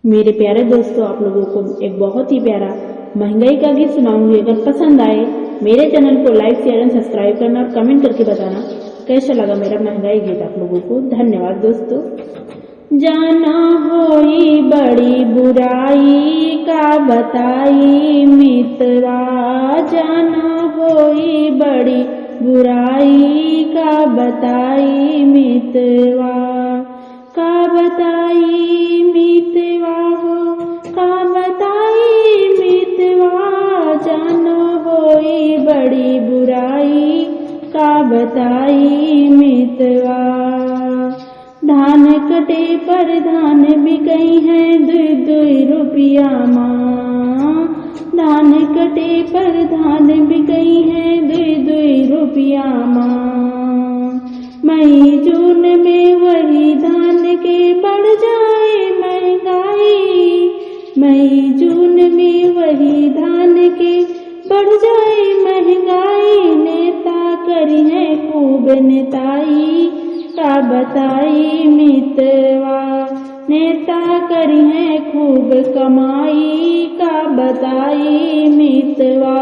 मेरे प्यारे दोस्तों, आप लोगों को एक बहुत ही प्यारा महंगाई का गीत सुनाऊंगी। अगर पसंद आए मेरे चैनल को लाइक शेयर एंड सब्सक्राइब करना और कमेंट करके बताना कैसा लगा मेरा महंगाई गीत आप लोगों को। धन्यवाद दोस्तों। जाना होई बड़ी बुराई का बताई मितवा, जाना होई बड़ी बुराई का बताई मितवा, का बताई मितवा हो, का बताई मितवा, जाना होई बड़ी बुराई का बताई मितवा। धान कटे पर धान बिकई है दुई दुई रुपया माँ, धान कटे पर धान बिकई है दुई दुई रुपया माँ। मई जून में वही धान के बढ़ जाए महंगाई, मई जून में वही धान के बढ़ जाए महंगाई। नेता करी है खूब नेताई का बताई मितवा, नेता करी है खूब कमाई का बताई मितवा,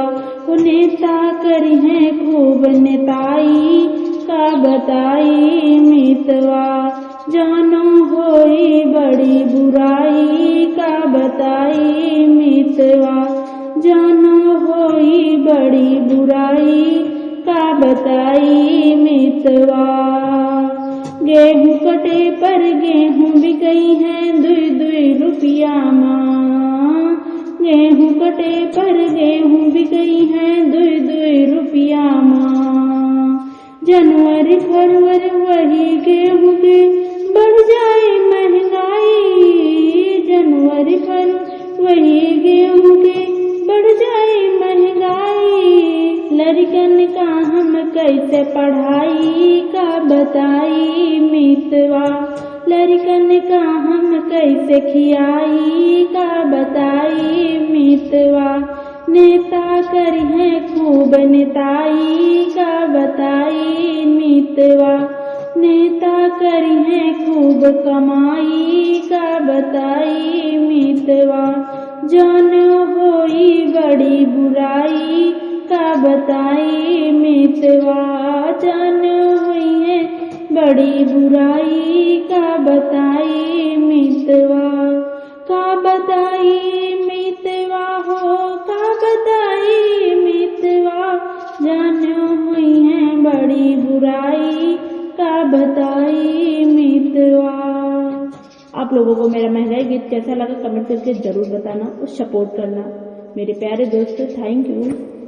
नेता करी है खूब नेताई का बताई मितवा। जानो होई बड़ी बुराई का बताई मितवा, जानो होई बड़ी बुराई का बताई मितवा। गेहूं कटे पर गेहूं बिकई है दुई दुई रुपया माँ, गेहूं कटे पर गेहूं बिकई है दुई दुई रुपया माँ। जनवरी फरवरी वही गेहूं के बढ़ जाए महंगाई, जनवरी फरवरी वही गेहूं के बढ़ जाए महंगाई। लड़कन का हम कैसे पढ़ाई का बताई मितवा, लड़कन का हम कैसे खियाई का बताई मितवा। नेता करी है खूब नेताई का बताई मितवा, नेता करी है खूब कमाई का बताई मितवा। जान होई बड़ी बुराई का बताई मितवा, जान हुई है बड़ी बुराई का बताई मितवा, का बताई मितवा हो, का बताई मितवा, जान हुई है बड़ी बुराई का बताई मितवा। आप लोगों को मेरा महंगाई गीत कैसा लगा कमेंट करके जरूर बताना और सपोर्ट करना। मेरे प्यारे दोस्तों, थैंक यू।